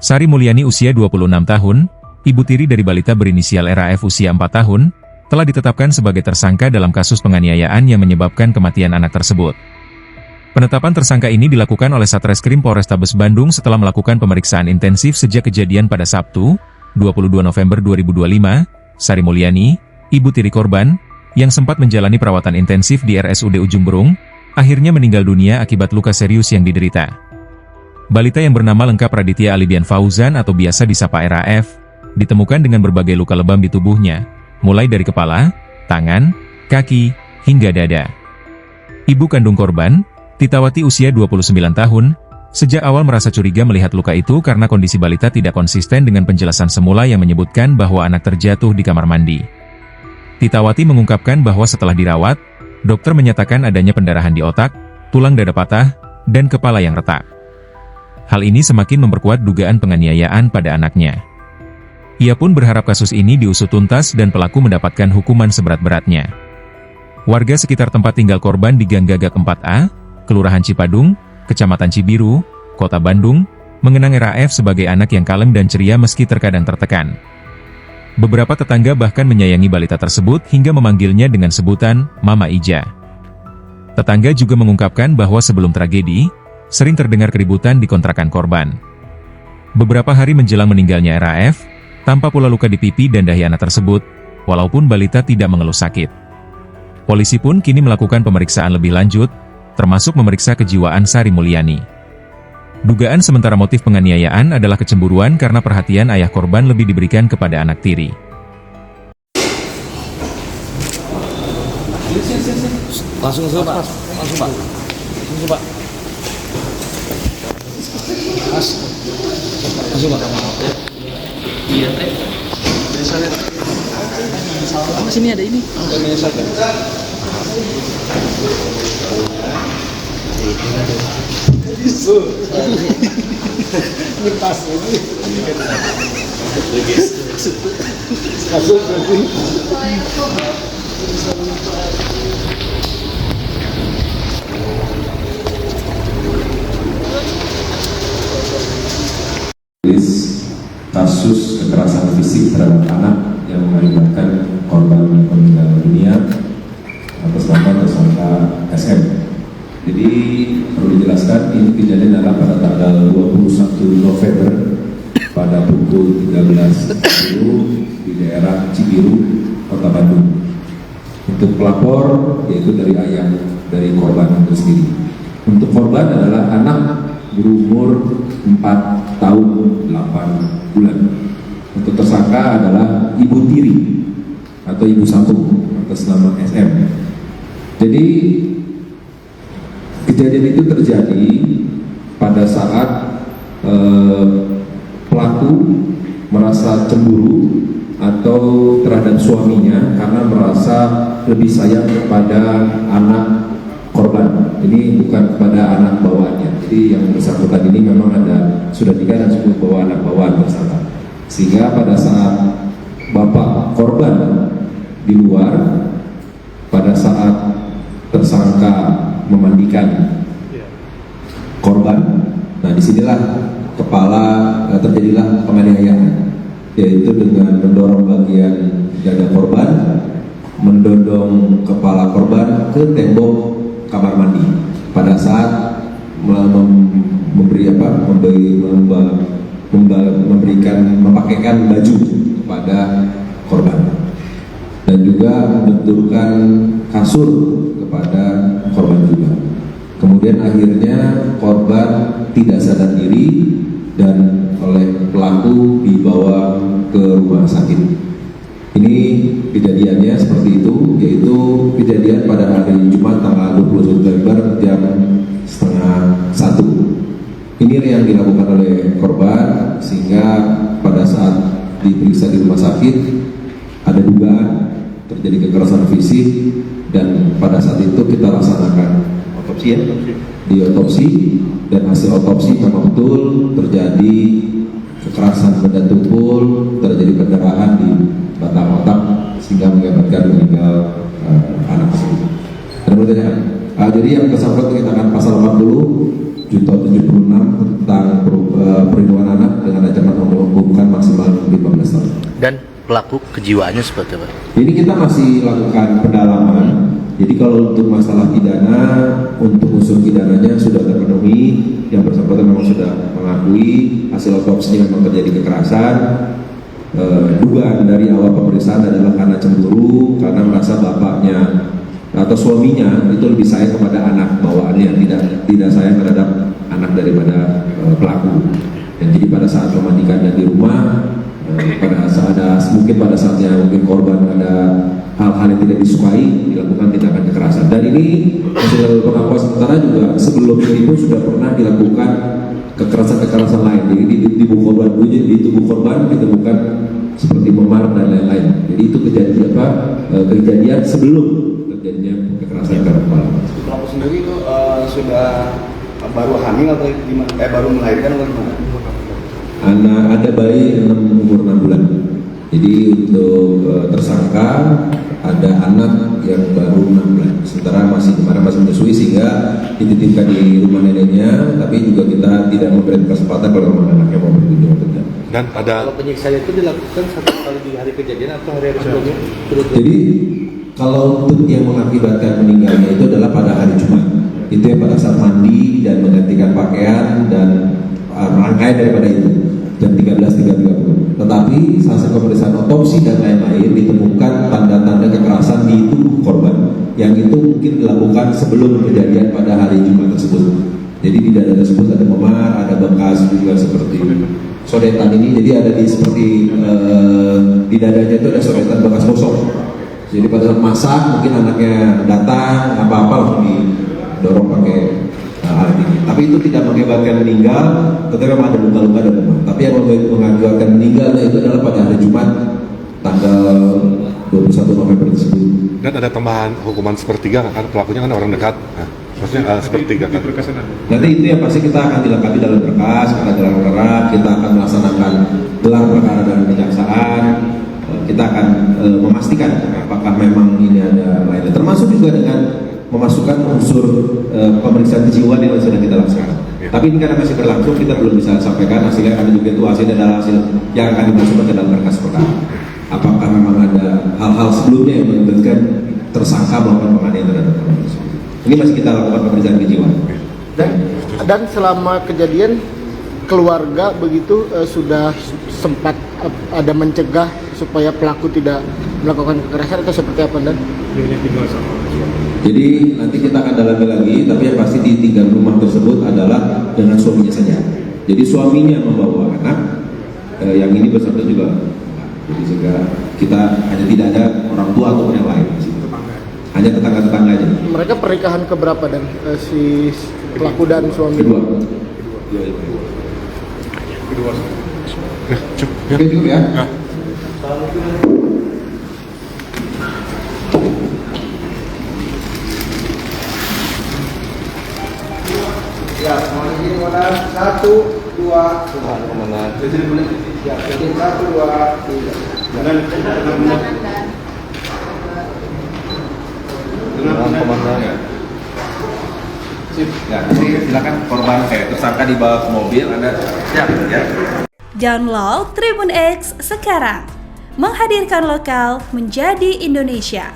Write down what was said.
Sari Mulyani usia 26 tahun, ibu tiri dari balita berinisial RAF usia 4 tahun, telah ditetapkan sebagai tersangka dalam kasus penganiayaan yang menyebabkan kematian anak tersebut. Penetapan tersangka ini dilakukan oleh Satreskrim Polrestabes Bandung setelah melakukan pemeriksaan intensif sejak kejadian pada Sabtu, 22 November 2025, Sari Mulyani, ibu tiri korban, yang sempat menjalani perawatan intensif di RSUD Ujung Berung, akhirnya meninggal dunia akibat luka serius yang diderita. Balita yang bernama lengkap Raditya Alidian Fauzan atau biasa disapa RAF, ditemukan dengan berbagai luka lebam di tubuhnya, mulai dari kepala, tangan, kaki, hingga dada. Ibu kandung korban, Titawati usia 29 tahun, sejak awal merasa curiga melihat luka itu karena kondisi balita tidak konsisten dengan penjelasan semula yang menyebutkan bahwa anak terjatuh di kamar mandi. Titawati mengungkapkan bahwa setelah dirawat, dokter menyatakan adanya pendarahan di otak, tulang dada patah, dan kepala yang retak. Hal ini semakin memperkuat dugaan penganiayaan pada anaknya. Ia pun berharap kasus ini diusut tuntas dan pelaku mendapatkan hukuman seberat-beratnya. Warga sekitar tempat tinggal korban di Gang Gagak 4A, Kelurahan Cipadung, Kecamatan Cibiru, Kota Bandung, mengenang RAF sebagai anak yang kalem dan ceria meski terkadang tertekan. Beberapa tetangga bahkan menyayangi balita tersebut hingga memanggilnya dengan sebutan Mama Ija. Tetangga juga mengungkapkan bahwa sebelum tragedi, sering terdengar keributan di kontrakan korban. Beberapa hari menjelang meninggalnya RAF, tampak pula luka di pipi dan dahi anak tersebut, walaupun balita tidak mengeluh sakit. Polisi pun kini melakukan pemeriksaan lebih lanjut, termasuk memeriksa kejiwaan Sari Mulyani. Dugaan sementara motif penganiayaan adalah kecemburuan karena perhatian ayah korban lebih diberikan kepada anak tiri. Langsung Pak. Langsung Pak. Langsung Pak. Langsung Pak. Iya teh. Sama sini ada ini. Kasus kekerasan fisik terhadap anak yang mengakibatkan korban meninggal dunia atas nama tersangka SM. Jadi perlu dijelaskan ini kejadian adalah pada tanggal 21 November pada pukul 13.10 di daerah Cibiru, Kota Bandung. Untuk pelapor yaitu dari ayah dari korban itu sendiri. Untuk korban adalah anak berumur 4 tahun 8 bulan. Untuk tersangka adalah ibu tiri atau ibu satu atas nama SM. Jadi kejadian itu terjadi pada saat pelaku merasa cemburu atau terhadap suaminya karena merasa lebih sayang kepada anak korban. Ini bukan kepada anak bawaannya. Jadi yang bersangkutan ini memang sudah 3 dan disebut bahwa anak bawaan tersangka. Sehingga pada saat bapak korban di luar, pada saat tersangka memandikan korban, nah disinilah terjadilah penganiayaan, yaitu dengan mendorong bagian dada korban, mendorong kepala korban ke tembok kamar mandi pada saat mempakaikan baju kepada korban dan juga membenturkan kasur kepada korban juga. Kemudian akhirnya korban tidak sadar diri dan oleh pelaku dibawa ke rumah sakit. Ini kejadiannya seperti itu, yaitu kejadian pada hari Jumat tanggal 20 November jam 12:30. Ini yang dilakukan oleh korban, sehingga pada saat diperiksa di rumah sakit ada dugaan terjadi kekerasan fisik, dan pada saat itu kita laksanakan otopsi ya, di otopsi, dan hasil otopsi memang betul terjadi kekerasan benda tumpul, terjadi pendarahan di batang otak sehingga mengakibatkan meninggal anak tersebut. Jadi yang bersangkutan kita akan pasal 40 junto 76 tentang perlindungan anak dengan ancaman pelaku kejiwaannya seperti apa? Jadi kita masih lakukan pendalaman. Jadi kalau untuk masalah pidana, untuk unsur pidananya sudah terpenuhi, yang bersangkutan memang sudah mengakui hasil otopsi memang terjadi kekerasan. Dugaan dari awal pemeriksaan adalah karena cemburu, karena merasa bapaknya atau suaminya itu lebih sayang kepada anak bawaannya, tidak sayang terhadap anak daripada pelaku. Dan jadi pada saat memandikannya di rumah, pada saatnya mungkin korban ada hal-hal yang tidak disukai, dilakukan tindakan kekerasan. Dan ini hasil pengakuan sementara juga sebelum ini pun sudah pernah dilakukan kekerasan lain. Jadi di tubuh korban ditemukan seperti memar dan lain-lain. Jadi itu kejadian sebelum terjadinya kekerasan terhadap kepala. Pelaku sendiri itu sudah baru hamil atau gimana? Baru melahirkan atau gimana? Ada bayi umur 6 bulan. Jadi untuk tersangka ada anak yang baru 6 bulan. Sementara kemarin masih menyusui sehingga dititipkan di rumah neneknya, tapi juga kita tidak memberikan kesempatan kalau memang anaknya mau berkunjung atau tidak. Dan ada Kalau penyiksaan itu dilakukan satu kali di hari kejadian atau hari sebelumnya? Jadi kalau untuk yang mengakibatkan meninggalnya itu adalah pada hari Jumat. Itu yang pada saat mandi dan menggantikan pakaian dan rangkaian daripada itu jam 13.30. Tetapi hasil pemeriksaan otopsi dan lain-lain ditemukan tanda-tanda kekerasan di tubuh korban yang itu mungkin dilakukan sebelum kejadian pada hari Jumat tersebut. Jadi di dada tersebut ada memar, ada bekas juga seperti sodetan ini. Jadi ada di dadanya itu ada sodetan bekas gosok. Jadi pada saat masak mungkin anaknya datang apa-apa langsung didorong pakai alat ini. Tapi itu tidak mengakibatkan meninggal, tetapi memang ada luka-luka dan demam. Tapi yang mengakibatkan meninggalnya itu adalah pada hari Jumat tanggal 21 November tersebut. dan ada tambahan hukuman sepertiga kan, pelakunya kan orang dekat. Nah, maksudnya sepertiga kan. Nanti itu yang pasti kita akan dilengkapi dalam berkas, pada gelar perkara, kita akan melaksanakan gelar perkara dan kejaksaan. Kita akan memastikan apakah memang ini ada lainnya, termasuk juga dengan memasukkan unsur pemeriksaan kejiwaan yang sudah kita laksanakan. Tapi ini karena masih berlangsung, kita belum bisa sampaikan hasilnya, karena juga itu hasilnya adalah hasil yang akan dimasukkan ke dalam berkas perkara. Apakah memang ada hal-hal sebelumnya yang menyebabkan tersangka melakukan penganiayaan terhadap korban tersebut. Ini masih kita lakukan pemeriksaan kejiwaan. Dan selama kejadian keluarga begitu sudah sempat ada mencegah supaya pelaku tidak melakukan kekerasan atau seperti apa, Dan? Jadi nanti kita akan dalami lagi, tapi yang pasti di tinggal rumah tersebut adalah dengan suaminya saja. Jadi suaminya membawa anak, yang ini bersama juga. Jadi sehingga kita hanya tidak ada orang tua ataupun yang lain di situ. Hanya tetangga-tetangga aja. Mereka pernikahan keberapa, Dan? Si pelaku dan suami? Kedua. Oke, cukup ya. Ya, semuanya gini mana? 1, 2, kemana? Ya, jadi 1, 2, 3. Dengan komandan. Sip, ya, silakan korban tersangka dibawa ke mobil, Anda siap ya. Download Tribun X sekarang, menghadirkan lokal menjadi Indonesia.